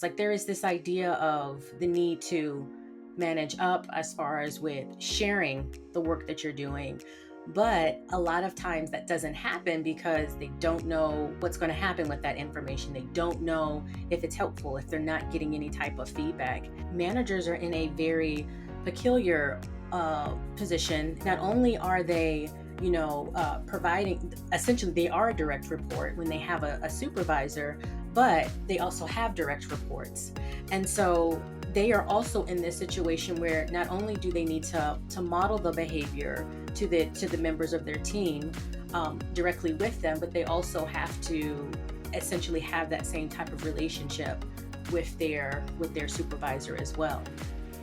Like there is this idea of the need to manage up as far as with sharing the work that you're doing. But a lot of times that doesn't happen because they don't know what's going to happen with that information. They don't know if it's helpful, if they're not getting any type of feedback. Managers are in a very peculiar position. Not only are they providing, essentially they are a direct report when they have a supervisor, but they also have direct reports. And so they are also in this situation where not only do they need to model the behavior to the members of their team directly with them, but they also have to essentially have that same type of relationship with their supervisor as well.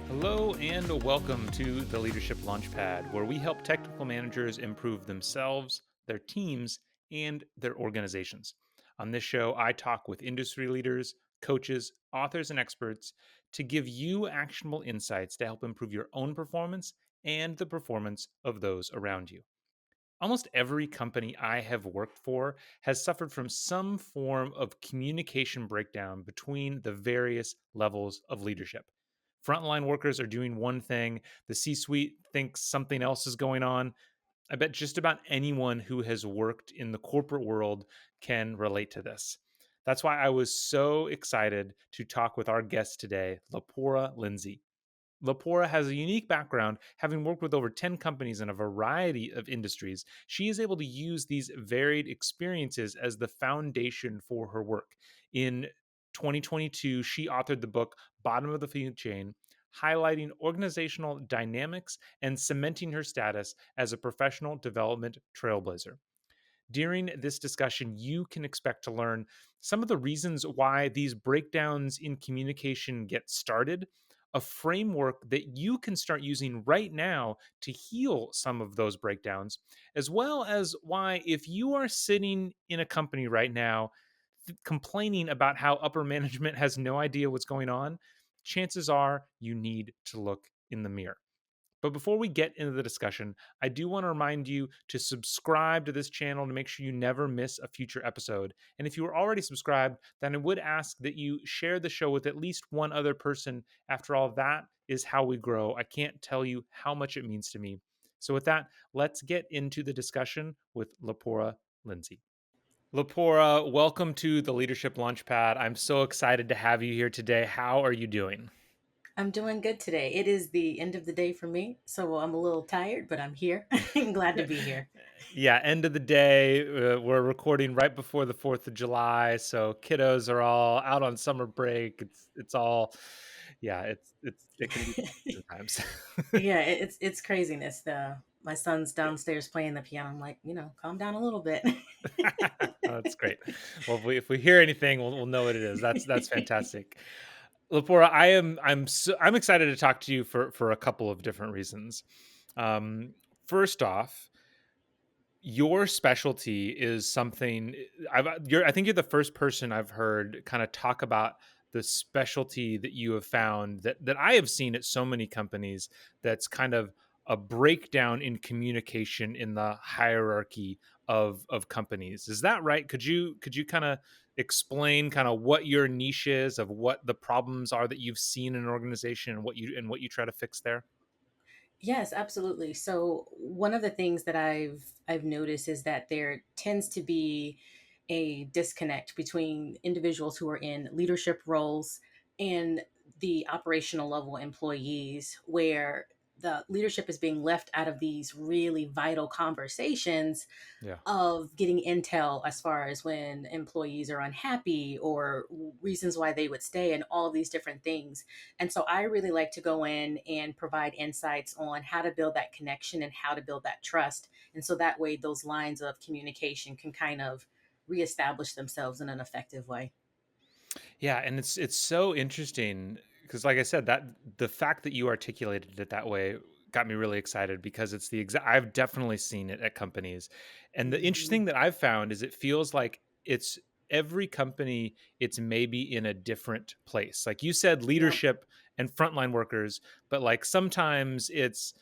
Hello and welcome to the Leadership Launchpad, where we help technical managers improve themselves, their teams, and their organizations. On this show, I talk with industry leaders, coaches, authors, and experts to give you actionable insights to help improve your own performance and the performance of those around you. Almost every company I have worked for has suffered from some form of communication breakdown between the various levels of leadership. Frontline workers are doing one thing, the C suite thinks something else is going on. I bet just about anyone who has worked in the corporate world can relate to this. That's why I was so excited to talk with our guest today, LaPora Lindsey. LaPora has a unique background, having worked with over 10 companies in a variety of industries. She is able to use these varied experiences as the foundation for her work. In 2022, she authored the book Bottom of the Food Chain, highlighting organizational dynamics and cementing her status as a professional development trailblazer. During this discussion, you can expect to learn some of the reasons why these breakdowns in communication get started, a framework that you can start using right now to heal some of those breakdowns, as well as why, if you are sitting in a company right now complaining about how upper management has no idea what's going on, chances are you need to look in the mirror. But before we get into the discussion, I do want to remind you to subscribe to this channel to make sure you never miss a future episode. And if you are already subscribed, then I would ask that you share the show with at least one other person. After all, that is how we grow. I can't tell you how much it means to me. So with that, let's get into the discussion with LaPora Lindsey. LaPora, welcome to the Leadership Launchpad. I'm so excited to have you here today. How are you doing? I'm doing good today. It is the end of the day for me, so I'm a little tired, but I'm here. I'm glad to be here. Yeah, end of the day. We're recording right before the 4th of July, so kiddos are all out on summer break. It's all, yeah, it can be sometimes. Yeah, it's craziness. The My son's downstairs playing the piano. I'm like, calm down a little bit. Oh, that's great. Well, if we hear anything, we'll know what it is. That's fantastic. Lapora, I'm excited to talk to you for a couple of different reasons. Um, First off, your specialty is something I think you're the first person I've heard kind of talk about the specialty that you have found that I have seen at so many companies, that's kind of a breakdown in communication in the hierarchy of companies. Is that right? Could you kind of explain kind of what your niche is, of what the problems are that you've seen in an organization, and what you try to fix there? Yes, absolutely. So one of the things that I've noticed is that there tends to be a disconnect between individuals who are in leadership roles and the operational level employees, where the leadership is being left out of these really vital conversations Yeah. of getting intel as far as when employees are unhappy or reasons why they would stay and all these different things. And so I really like to go in and provide insights on how to build that connection and how to build that trust. And so that way those lines of communication can kind of reestablish themselves in an effective way. Yeah, and it's so interesting because, like I said, that the fact that you articulated it that way got me really excited, because it's the exact. I've definitely seen it at companies, and the Mhm. interesting that I've found is it feels like it's every company. It's maybe in a different place. Like you said, Yep. leadership and frontline workers, but like sometimes it's,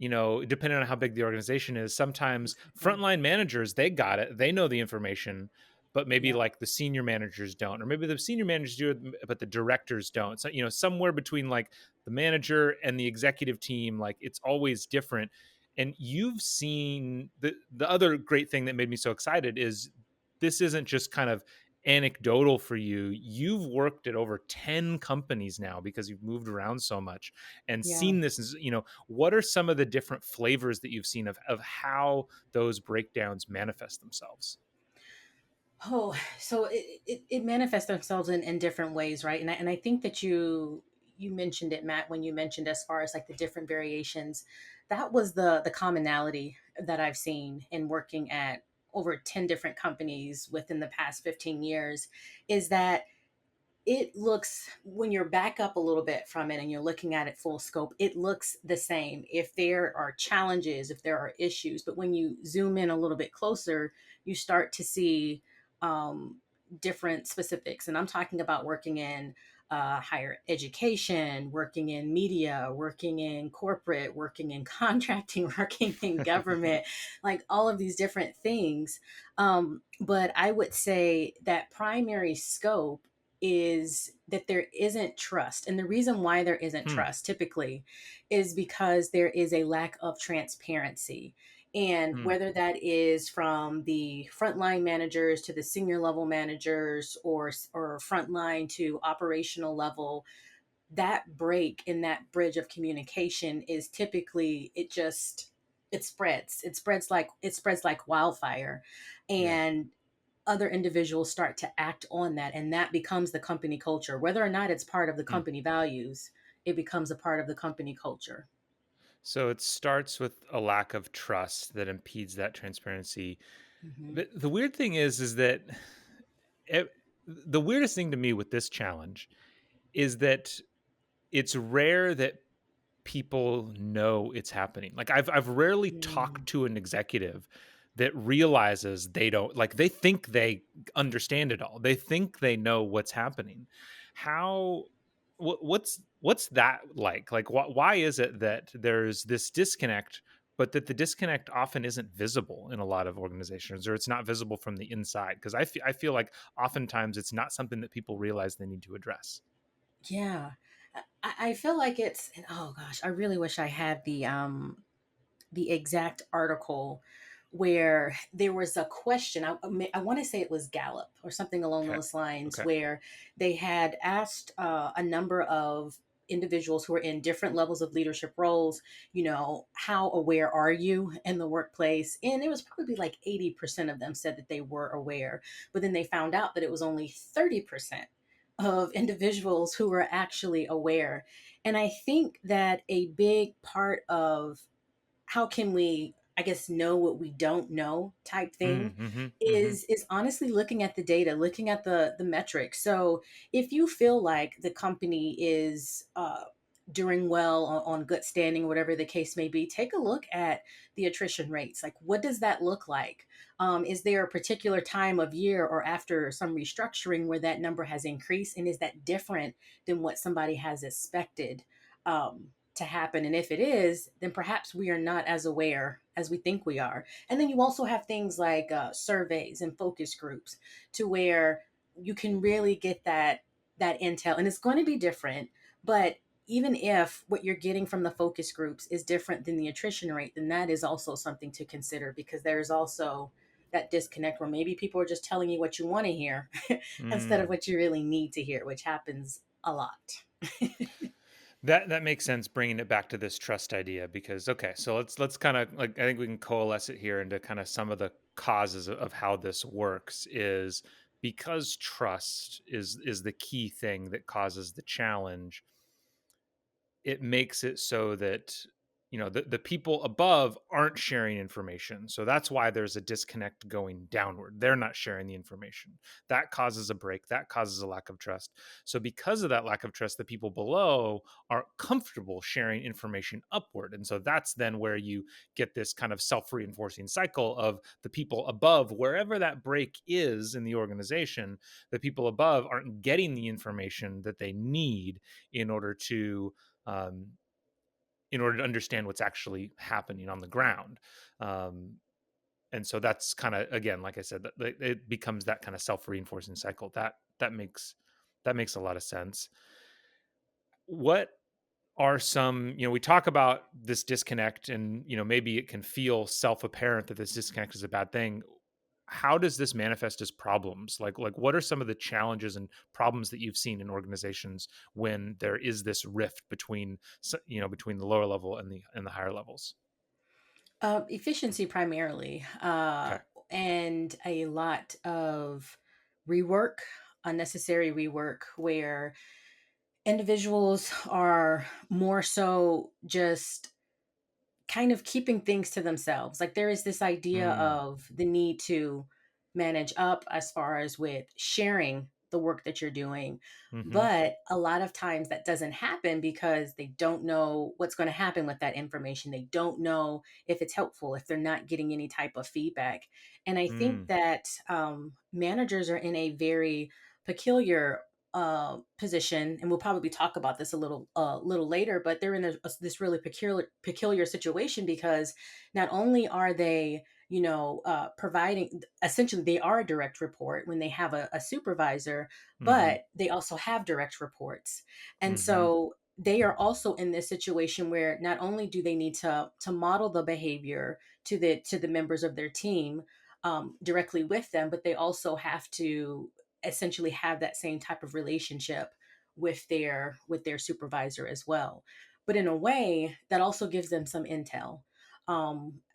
depending on how big the organization is. Sometimes Exactly. frontline managers, they got it, they know the information, but maybe Yeah. like the senior managers don't, or maybe the senior managers do it, but the directors don't. So, somewhere between like the manager and the executive team, like it's always different. And you've seen the other great thing that made me so excited is this isn't just kind of anecdotal for you. You've worked at over 10 companies now because you've moved around so much and Yeah. seen this. What are some of the different flavors that you've seen of how those breakdowns manifest themselves? Oh, so it manifests themselves in different ways, right? And I think that you mentioned it, Matt, when you mentioned as far as like the different variations. That was the commonality that I've seen in working at over 10 different companies within the past 15 years, is that it looks, when you're back up a little bit from it and you're looking at it full scope, it looks the same. If there are challenges, if there are issues, but when you zoom in a little bit closer, you start to see um, different specifics. And I'm talking about working in higher education, working in media, working in corporate, working in contracting, working in government, like all of these different things. But I would say that primary scope is that there isn't trust. And the reason why there isn't Hmm. trust typically is because there is a lack of transparency. And Hmm. whether that is from the frontline managers to the senior level managers, or frontline to operational level, that break in that bridge of communication is typically, it spreads like wildfire. Yeah. And other individuals start to act on that, and that becomes the company culture. Whether or not it's part of the Hmm. company values, it becomes a part of the company culture. So it starts with a lack of trust that impedes that transparency. Hmm. But the weird thing is that it, the weirdest thing to me with this challenge is that it's rare that people know it's happening. Like I've rarely talked Mm. to an executive that realizes they don't, like they think they understand it all. They think they know what's happening. How what's that like? Like why is it that there's this disconnect, but that the disconnect often isn't visible in a lot of organizations, or it's not visible from the inside? Because I feel like oftentimes it's not something that people realize they need to address. Yeah. I feel like it's, oh gosh, I really wish I had the exact article where there was a question. I want to say it was Gallup or something along Okay. those lines, Okay. where they had asked a number of individuals who are in different levels of leadership roles, how aware are you in the workplace? And it was probably like 80% of them said that they were aware. But then they found out that it was only 30% of individuals who were actually aware. And I think that a big part of how can we, I guess, know what we don't know type thing Mm, mhm, mhm. is honestly looking at the data, looking at the metrics. So if you feel like the company is doing well on good standing, whatever the case may be, take a look at the attrition rates. Like, what does that look like? Is there a particular time of year or after some restructuring where that number has increased, and is that different than what somebody has expected to happen? And if it is, then perhaps we are not as aware as we think we are. And then you also have things like surveys and focus groups, to where you can really get that intel, and it's going to be different. But even if what you're getting from the focus groups is different than the attrition rate, then that is also something to consider, because there's also that disconnect where maybe people are just telling you what you want to hear instead of Mm. what you really need to hear, which happens a lot. That makes sense, bringing it back to this trust idea, because okay, so let's kind of, like, I think we can coalesce it here into kind of some of the causes of how this works is because trust is the key thing that causes the challenge. It makes it so that the people above aren't sharing information, so that's why there's a disconnect going downward. They're not sharing the information. That causes a break, that causes a lack of trust. So because of that lack of trust, the people below aren't comfortable sharing information upward, and so that's then where you get this kind of self-reinforcing cycle of the people above, wherever that break is in the organization, the people above aren't getting the information that they need in order to um, understand what's actually happening on the ground. Um, And so that's kind of, again, like I said, it becomes that kind of self-reinforcing cycle. That makes a lot of sense. What are some, we talk about this disconnect, and maybe it can feel self-apparent that this disconnect is a bad thing. How does this manifest as problems? Like what are some of the challenges and problems that you've seen in organizations when there is this rift between between the lower level and the higher levels? Efficiency primarily, Okay. and a lot of rework, unnecessary rework, where individuals are more so just kind of keeping things to themselves. Like there is this idea Mm, of the need to manage up as far as with sharing the work that you're doing. mm-hmm, But a lot of times that doesn't happen because they don't know what's going to happen with that information. They don't know if it's helpful, if they're not getting any type of feedback. And I think mm, that managers are in a very peculiar position, and we'll probably talk about this a little later. But they're in this really peculiar situation because not only are they, providing, essentially they are a direct report when they have a supervisor, mm-hmm, but they also have direct reports, and mm-hmm, so they are also in this situation where not only do they need to model the behavior to the members of their team, directly with them, but they also have to essentially have that same type of relationship with their supervisor as well. But in a way that also gives them some intel,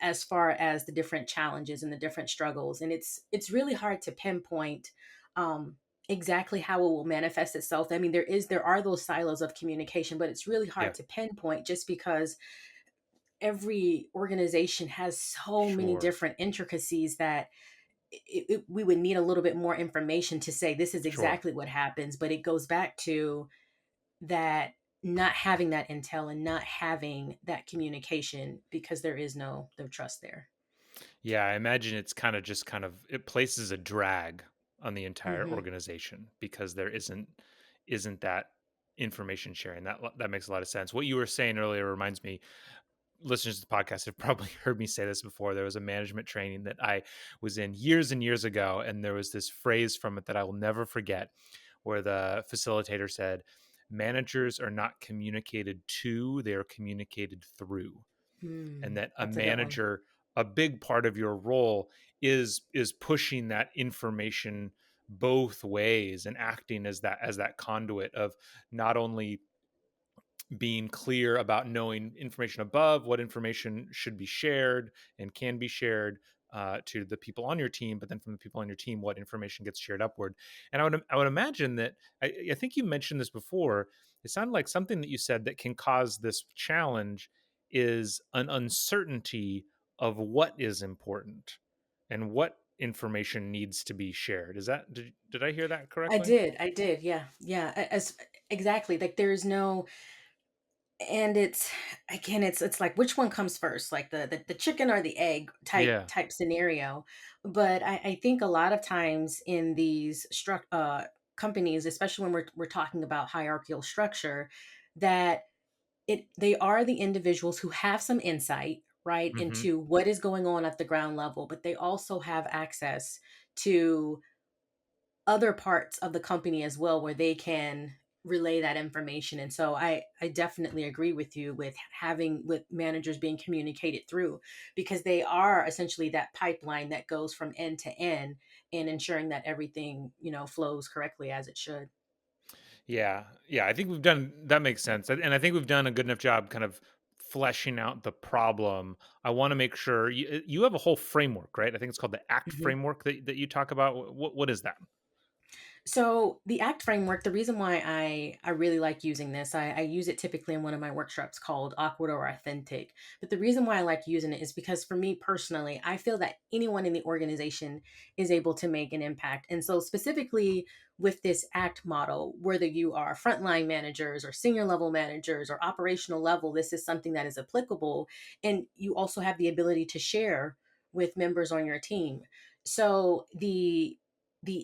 as far as the different challenges and the different struggles, and it's really hard to pinpoint um, exactly how it will manifest itself. I mean, there are those silos of communication, but it's really yeah, hard to pinpoint just because every organization has so many sure, different intricacies that we would need a little bit more information to say this is sure. exactly what happens. But it goes back to that, not having that intel and not having that communication, because there is no trust there. Yeah, I imagine it's kind of it places a drag on the entire Hmm. organization because there isn't that information sharing. That makes a lot of sense. What you were saying earlier reminds me, listeners to the podcast have probably heard me say this before. There was a management training that I was in years and years ago, and there was this phrase from it that I will never forget, where the facilitator said, "Managers are not communicated to; they are communicated through." And that a That's a good one. manager, a big part of your role is pushing that information both ways and acting as that conduit of not only being clear about knowing information above, what information should be shared and can be shared to the people on your team, but then from the people on your team, what information gets shared upward. And I would imagine that I think you mentioned this before. It sounded like something that you said that can cause this challenge is an uncertainty of what is important and what information needs to be shared. Did I hear that I correctly? did. I did. Yeah. Yeah. As exactly, like there's no, and it's, again, it's like which one comes first, like the chicken or the egg type Yeah. type scenario. But I think a lot of times in these companies, especially when we're talking about hierarchical structure, that they are the individuals who have some insight, right, Hmm. into what is going on at the ground level, but they also have access to other parts of the company as well, where they can relay that information. And so I definitely agree with you with having with managers being communicated through, because they are essentially that pipeline that goes from end to end and ensuring that everything, flows correctly as it should. Yeah, yeah, I think we've done that makes sense, and I think we've done a good enough job kind of fleshing out the problem. I want to make sure you have a whole framework, right? I think it's called the ACT Mhm. framework that you talk about. What is that? So the ACT framework, the reason why I really like using this, I use it typically in one of my workshops called Awkward or Authentic. But the reason why I like using it is because for me personally, I feel that anyone in the organization is able to make an impact. And so specifically with this ACT model, whether you are frontline managers or senior level managers or operational level, this is something that is applicable. And you also have the ability to share with members on your team. So the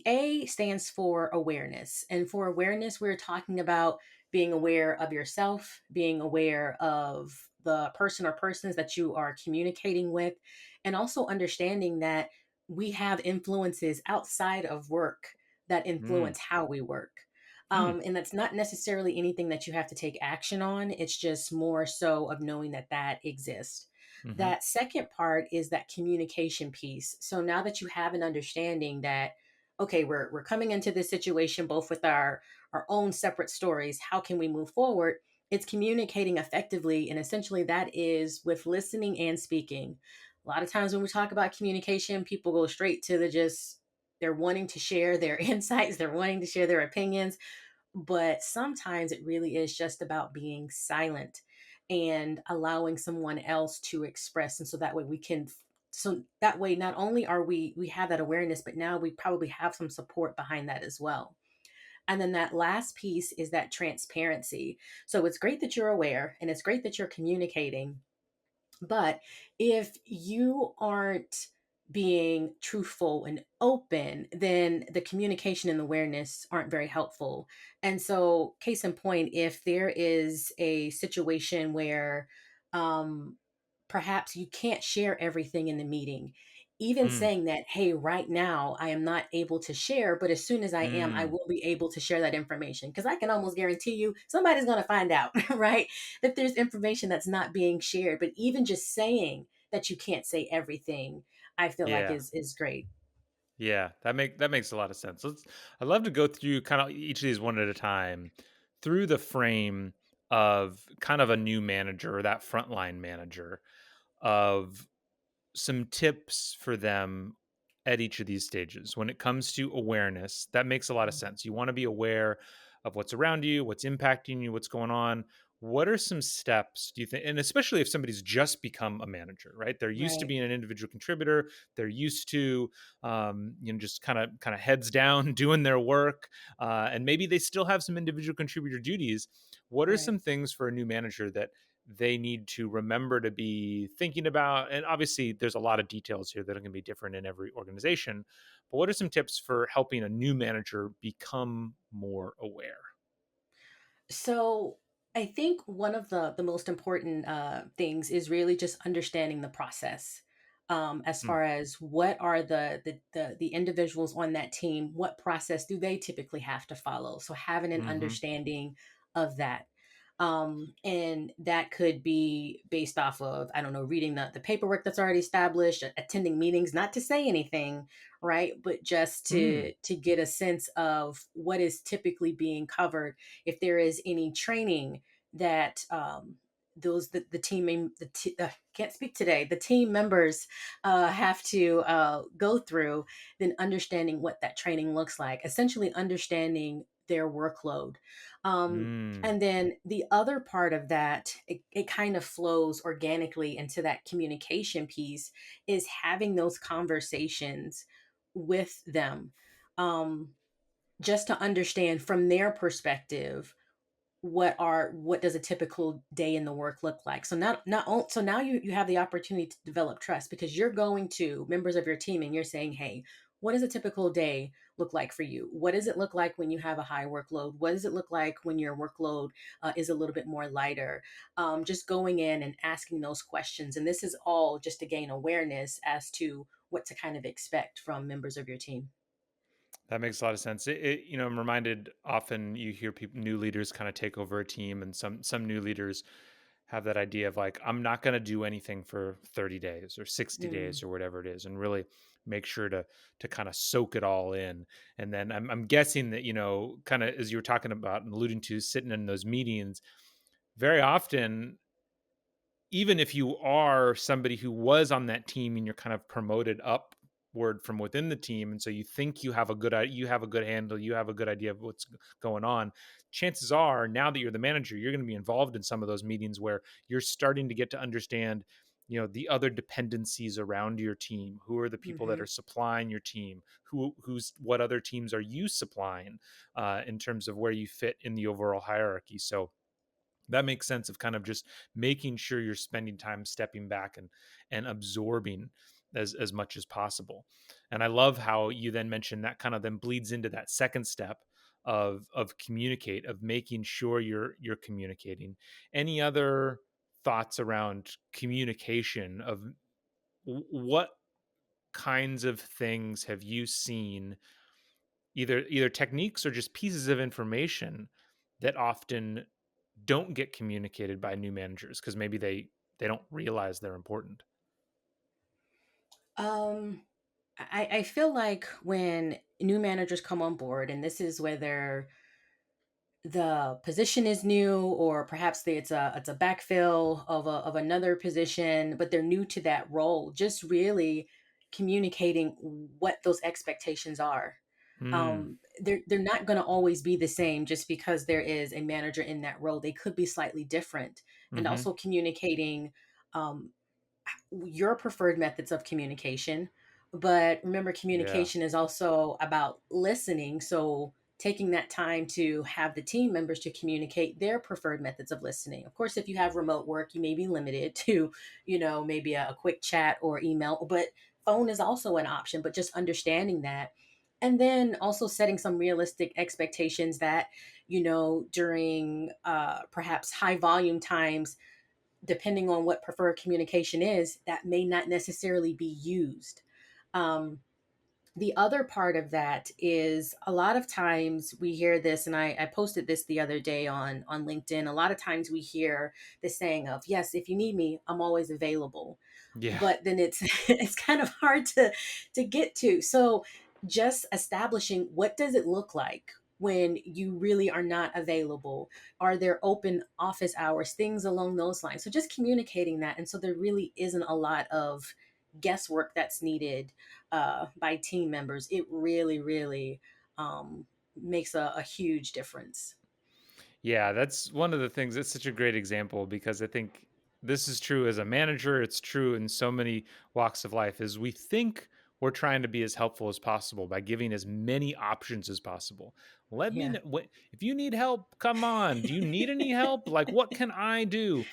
A stands for awareness. And for awareness, we're talking about being aware of yourself, being aware of the person or persons that you are communicating with, and also understanding that we have influences outside of work that Mm. influence how we work. Hmm. And that's not necessarily anything that you have to take action on. It's just more so of knowing that that exists. Hmm. That second part is that communication piece. So now that you have an understanding that, okay, we're coming into this situation both with our own separate stories, how can we move forward? It's communicating effectively, and essentially that is with listening and speaking. A lot of times when we talk about communication, people go straight to the just, they're wanting to share their insights, they're wanting to share their opinions, but sometimes it really is just about being silent and allowing someone else to express. And so that way we can, so that way not only are we have that awareness, but now we probably have some support behind that as well. And then that last piece is that transparency. So it's great that you're aware and it's great that you're communicating, but if you aren't being truthful and open, then the communication and awareness aren't very helpful. And so, case in point, if there is a situation where um, perhaps you can't share everything in the meeting, even Mm. saying that, hey, right now I am not able to share, but as soon as I am, I Mm. will be able to share that information. Because I can almost guarantee you somebody's going to find out, right? If there's information that's not being shared. But even just saying that you can't say everything, I feel like Yeah. is great. Yeah, that makes a lot of sense. I'd love to go through kind of each of these one at a time through the frame of kind of a new manager or that frontline manager of some tips for them at each of these stages. When it comes to awareness, that makes a lot of Mm. sense. You want to be aware of what's around you, what's impacting you, what's going on. What are some steps do you think? And especially if somebody's just become a manager, right? They're used to Right, being an individual contributor. They're used to, just kind of heads down doing their work, and maybe they still have some individual contributor duties. What are right. some things for a new manager that they need to remember to be thinking about? And obviously there's a lot of details here that are going to be different in every organization, but what are some tips for helping a new manager become more aware? So I think one of the most important things is really just understanding the process. As Mm. far as what are the individuals on that team, what process do they typically have to follow? So having an Hmm. understanding of that. And that could be based off of, I don't know, reading the paperwork that's already established, attending meetings, not to say anything, right? But just Mm. to get a sense of what is typically being covered, if there is any training that those the can't speak today, the team members have to go through, then understanding what that training looks like, essentially understanding their workload. um, Mm. and then the other part of that, it kind of flows organically into that communication piece, is having those conversations with them, um, just to understand from their perspective what does a typical day in the work look like. So so now you have the opportunity to develop trust, because you're going to members of your team and you're saying, hey, what does a typical day look like for you? What does it look like when you have a high workload? What does it look like when your workload is a little bit more lighter? Just going in and asking those questions, and this is all just to gain awareness as to what to kind of expect from members of your team. That makes a lot of sense. I'm reminded often you hear people, new leaders kind of take over a team, and some new leaders have that idea of like, I'm not going to do anything for 30 days or 60 Mm, days or whatever it is, and really make sure to kind of soak it all in. And then I'm guessing that, kind of as you were talking about and alluding to, sitting in those meetings, very often, even if you are somebody who was on that team and you're kind of promoted upward from within the team, and so you think you have a good handle, you have a good idea of what's going on, chances are now that you're the manager, you're going to be involved in some of those meetings where you're starting to get to understand, the other dependencies around your team. Who are the people that are mhm, supplying your team? Who's what other teams are you supplying, in terms of where you fit in the overall hierarchy? So that makes sense of kind of just making sure you're spending time stepping back and absorbing as much as possible. And I love how you then mentioned that kind of then bleeds into that second step of communicate, of making sure you're communicating. Any other thoughts around communication of what kinds of things have you seen, either techniques or just pieces of information that often don't get communicated by new managers because maybe they don't realize they're important. Um, I feel like when new managers come on board, and this is whether the position is new or perhaps it's a backfill of another position, but they're new to that role, just really communicating what those expectations are. Mm, They're not going to always be the same just because there is a manager in that role. They could be slightly different, and mhm. also communicating um, your preferred methods of communication. But remember, Yeah. communication is also about listening. So taking that time to have the team members to communicate their preferred methods of listening. Of course, if you have remote work, you may be limited to, maybe a quick chat or email, but phone is also an option, but just understanding that. And then also setting some realistic expectations that, during perhaps high volume times, depending on what preferred communication is, that may not necessarily be used. Um, the other part of that is a lot of times we hear this, and I posted this the other day on LinkedIn. A lot of times we hear the saying of, yes, if you need me, I'm always available. Yeah. But then it's it's kind of hard to get to. So just establishing, what does it look like when you really are not available? Are there open office hours, things along those lines? So just communicating that, and so there really isn't a lot of guesswork that's needed by team members. It really, really makes a huge difference. Yeah, that's one of the things. It's such a great example because I think this is true as a manager. It's true in so many walks of life. Is we think we're trying to be as helpful as possible by giving as many options as possible. Let me Yeah. know if you need help. Come on. Do you need any help? Like, what can I do?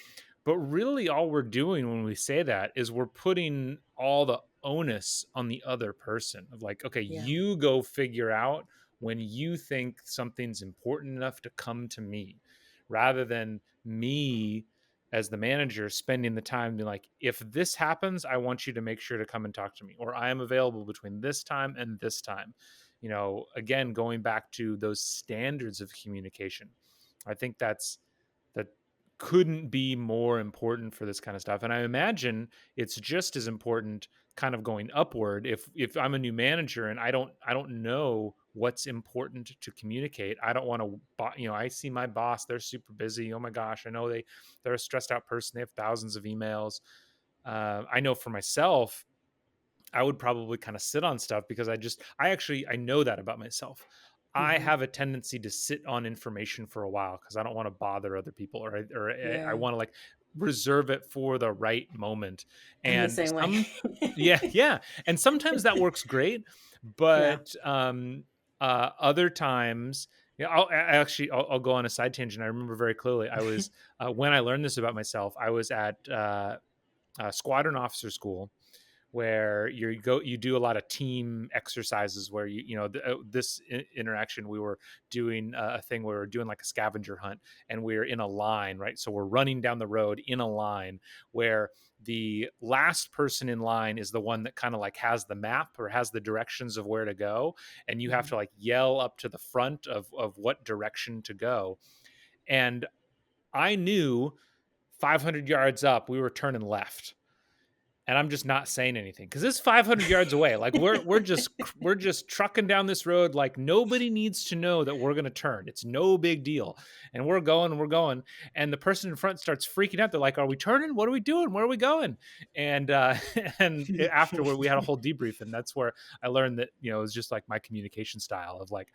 But really, all we're doing when we say that is we're putting all the onus on the other person of like, okay, Yeah. you go figure out when you think something's important enough to come to me, rather than me as the manager spending the time being like, if this happens, I want you to make sure to come and talk to me, or I am available between this time and this time. Again, going back to those standards of communication, I think that couldn't be more important for this kind of stuff. And I imagine it's just as important kind of going upward. If I'm a new manager and I don't know what's important to communicate, I don't want to, I see my boss, they're super busy. Oh my gosh, I know they're a stressed out person. They have thousands of emails. I know for myself, I would probably kind of sit on stuff because I know that about myself. I Hmm. have a tendency to sit on information for a while because I don't want to bother other people, or I Yeah. want to like reserve it for the right moment. I'm the And same way. yeah, yeah, and sometimes that works great, Yeah. but other times, yeah, I'll go on a side tangent. I remember very clearly. I was when I learned this about myself. I was at squadron officer school, where you do a lot of team exercises where this interaction, we were doing a thing where we were doing like a scavenger hunt, and we're in a line, right? So we're running down the road in a line where the last person in line is the one that kind of like has the map or has the directions of where to go, and you have Hmm. to like yell up to the front of what direction to go. And I knew 500 yards up we were turning left, and I'm just not saying anything because it's 500 yards away. Like we're just trucking down this road. Like nobody needs to know that we're gonna turn. It's no big deal, and we're going. And the person in front starts freaking out. They're like, "Are we turning? What are we doing? Where are we going?" And and afterward, we had a whole debrief, and that's where I learned that it was just like my communication style of like.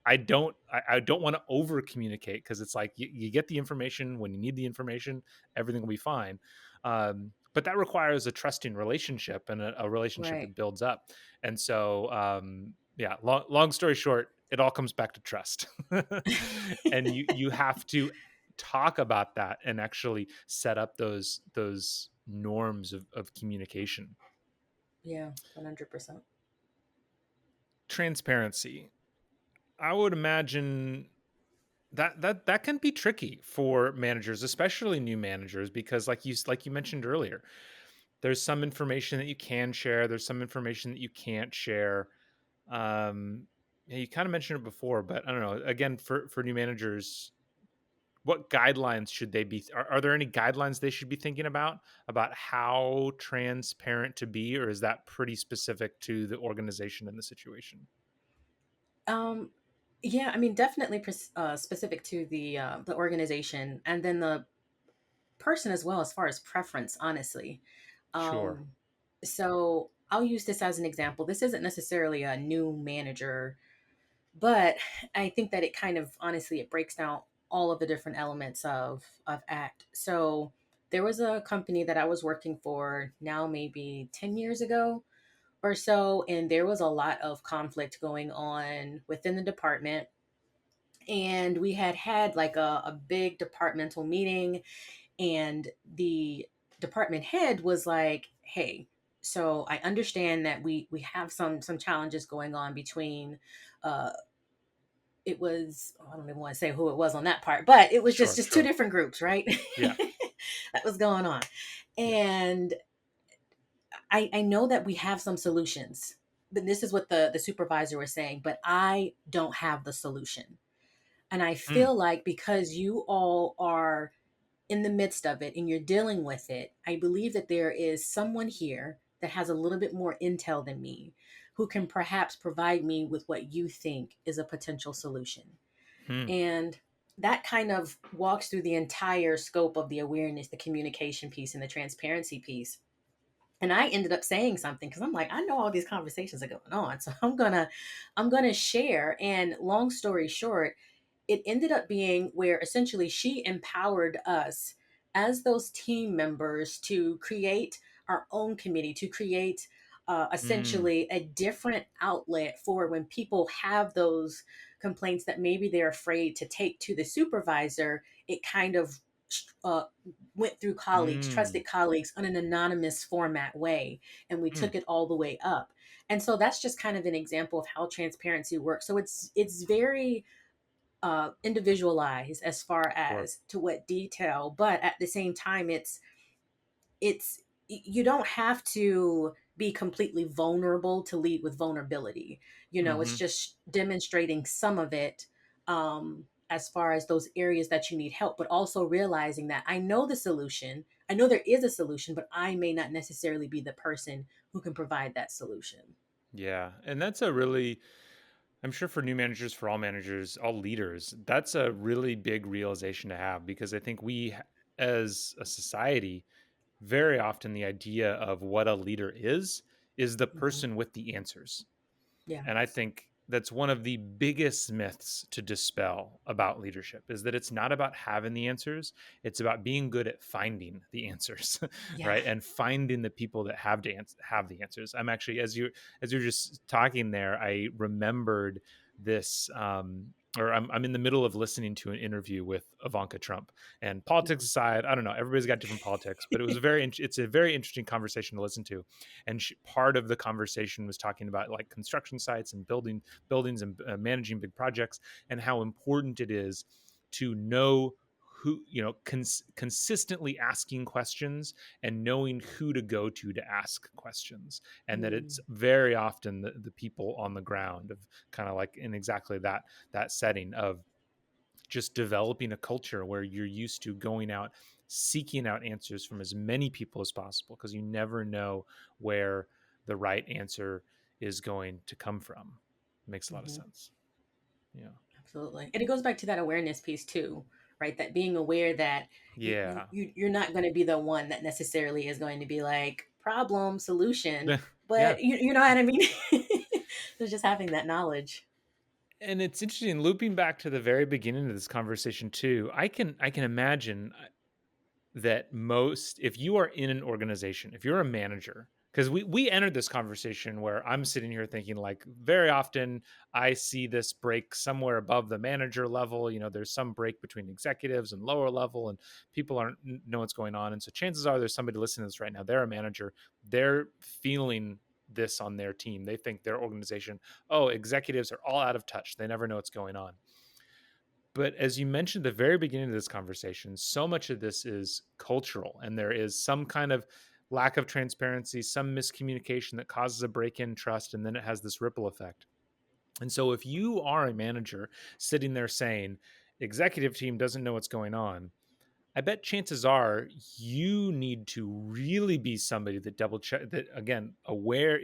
I don't want to over communicate because it's like you get the information when you need the information, everything will be fine. But that requires a trusting relationship and a relationship Right. that builds up. And so, yeah, long story short, it all comes back to trust. And you have to talk about that and actually set up those norms of communication. Yeah. 100%. Transparency. I would imagine that can be tricky for managers, especially new managers, because like you mentioned earlier, there's some information that you can share, there's some information that you can't share. Yeah, you kind of mentioned it before, but I don't know. Again, for new managers, what guidelines should they be? Are there any guidelines they should be thinking about how transparent to be, or is that pretty specific to the organization and the situation? Um, yeah, I mean, definitely specific to the organization and then the person as well, as far as preference, honestly. Sure, Um, so I'll use this as an example. This isn't necessarily a new manager, but I think that it kind of honestly it breaks down all of the different elements of ACT. So there was a company that I was working for now maybe 10 years ago or so, and there was a lot of conflict going on within the department. And we had like a big departmental meeting, and the department head was like, "Hey, so I understand that we have some challenges going on between uh it was I don't even want to say who it was on that part, but it was just sure, just two sure. different groups, right? Yeah, That was going on. yeah. And I know that we have some solutions. But this is what the supervisor was saying, but I don't have the solution. And I Mm, feel like because you all are in the midst of it and you're dealing with it, I believe that there is someone here that has a little bit more intel than me who can perhaps provide me with what you think is a potential solution. hmm, And that kind of walks through the entire scope of the awareness, the communication piece, and the transparency piece. And I ended up saying something because I'm like, I know all these conversations are going on, so I'm gonna share. And long story short, it ended up being where essentially she empowered us as those team members to create our own committee, to create mm, essentially a different outlet for when people have those complaints that maybe they're afraid to take to the supervisor. It kind of uh, went through colleagues, mm, trusted colleagues, on an anonymous format way, and we mm. took it all the way up. And so that's just kind of an example of how transparency works. So it's very individualized as far Sure. as to what detail, but at the same time, it's you don't have to be completely vulnerable to lead with vulnerability. It's Hmm. just demonstrating some of it, as far as those areas that you need help, but also realizing that I know the solution. I know there is a solution, but I may not necessarily be the person who can provide that solution. Yeah, and that's a really, I'm sure for new managers, for all managers, all leaders, that's a really big realization to have, because I think as a society, very often the idea of what a leader is the Hmm. person with the answers. Yeah. And I think that's one of the biggest myths to dispel about leadership, is that it's not about having the answers. It's about being good at finding the answers, Yeah. right? And finding the people that have the answers. I'm actually, as you're just talking there, I remembered this, or I'm in the middle of listening to an interview with Ivanka Trump. And politics Mhm. aside, I don't know, everybody's got different politics, but it's a very interesting conversation to listen to. And part of the conversation was talking about like construction sites and buildings and managing big projects, and how important it is to know who, consistently asking questions and knowing who to go to ask questions, and that it's Mm. very often the people on the ground, of kind of like in exactly that setting of just developing a culture where you're used to going out, seeking out answers from as many people as possible, because you never know where the right answer is going to come from. Makes a lot of Mhm. sense. Yeah. Absolutely. And it goes back to that awareness piece too, right? That being aware that Yeah. you're not going to be the one that necessarily is going to be like problem solution, Yeah. but you know what I mean? So just having that knowledge. And it's interesting, looping back to the very beginning of this conversation too. I can imagine that most, if you are in an organization, if you're a manager, because we entered this conversation where I'm sitting here thinking, like, very often I see this break somewhere above the manager level. There's some break between executives and lower level, and people aren't know what's going on. And so chances are there's somebody listening to this right now, they're a manager, they're feeling this on their team. They think their organization, oh, executives are all out of touch, they never know what's going on. But as you mentioned at the very beginning of this conversation, so much of this is cultural, and there is some kind of lack of transparency, some miscommunication that causes a break in trust, and then it has this ripple effect. And so if you are a manager sitting there saying, executive team doesn't know what's going on, I bet chances are you need to really be somebody that double check that, again, aware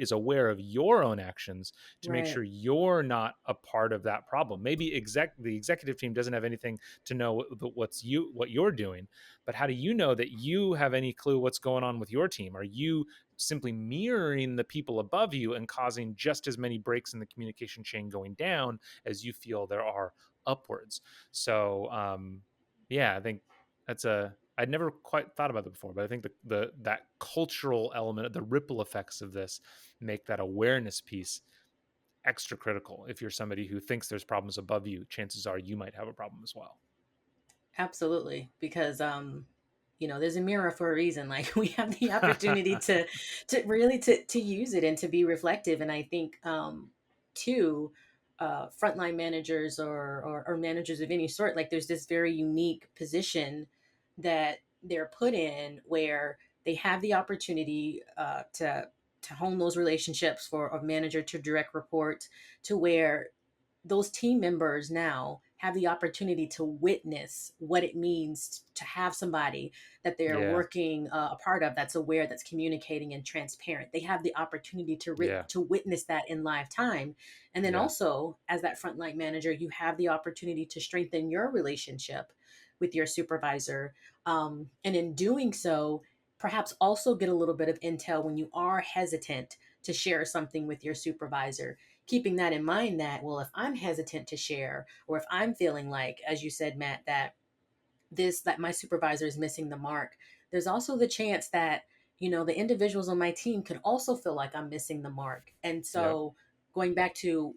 of your own actions to make Right. sure you're not a part of that problem. Maybe the executive team doesn't have anything to know what you're doing, but how do you know that you have any clue what's going on with your team? Are you simply mirroring the people above you and causing just as many breaks in the communication chain going down as you feel there are upwards? So yeah, I think I'd never quite thought about that before, but I think that cultural element, the ripple effects of this make that awareness piece extra critical. If you're somebody who thinks there's problems above you, chances are you might have a problem as well. Absolutely, because there's a mirror for a reason. Like we have the opportunity to really to use it and to be reflective. And I think too, frontline managers or managers of any sort, like there's this very unique position that they're put in where they have the opportunity to hone those relationships for a manager to direct report to where those team members now have the opportunity to witness what it means to have somebody that they're Yeah, working a part of that's aware, that's communicating and transparent. They have the opportunity yeah, to witness that in live time. And then yeah, also, as that frontline manager, you have the opportunity to strengthen your relationship with your supervisor. And in doing so, perhaps also get a little bit of intel when you are hesitant to share something with your supervisor, keeping that in mind that, well, if I'm hesitant to share, or if I'm feeling like, as you said, Matt, that my supervisor is missing the mark, there's also the chance that, the individuals on my team could also feel like I'm missing the mark. And yep, so going back to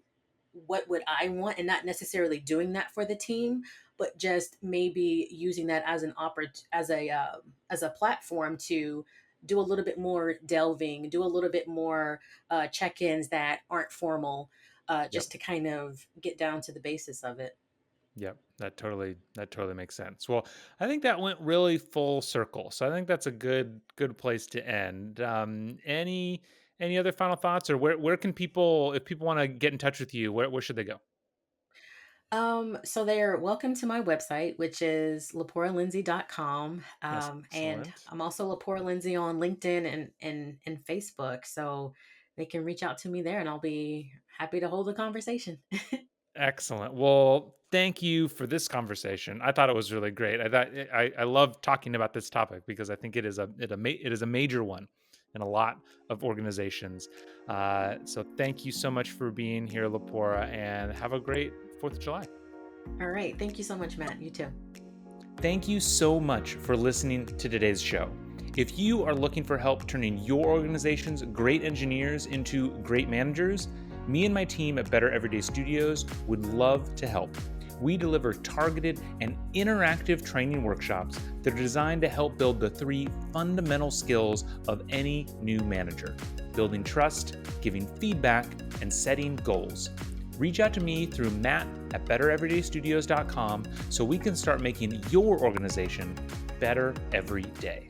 what would I want, and not necessarily doing that for the team, but just maybe using that as as a platform to do a little bit more delving, do a little bit more check-ins that aren't formal, yep, just to kind of get down to the basis of it. yep. That totally makes sense. Well, I think that went really full circle. So I think that's a good place to end. Any other final thoughts, or where can people, if people want to get in touch with you, where should they go? So they're welcome to my website, which is laporalindsey.com. And Excellent. I'm also Lapora Lindsey on LinkedIn and Facebook. So they can reach out to me there and I'll be happy to hold a conversation. Excellent. Well, thank you for this conversation. I thought it was really great. I love talking about this topic because I think it is a major one in a lot of organizations. So thank you so much for being here, Lapora, and have a great 4th of July. All right. Thank you so much, Matt. You too. Thank you so much for listening to today's show. If you are looking for help turning your organization's great engineers into great managers, me and my team at Better Everyday Studios would love to help. We deliver targeted and interactive training workshops that are designed to help build the 3 fundamental skills of any new manager: building trust, giving feedback, and setting goals. Reach out to me through Matt at bettereverydaystudios.com so we can start making your organization better every day.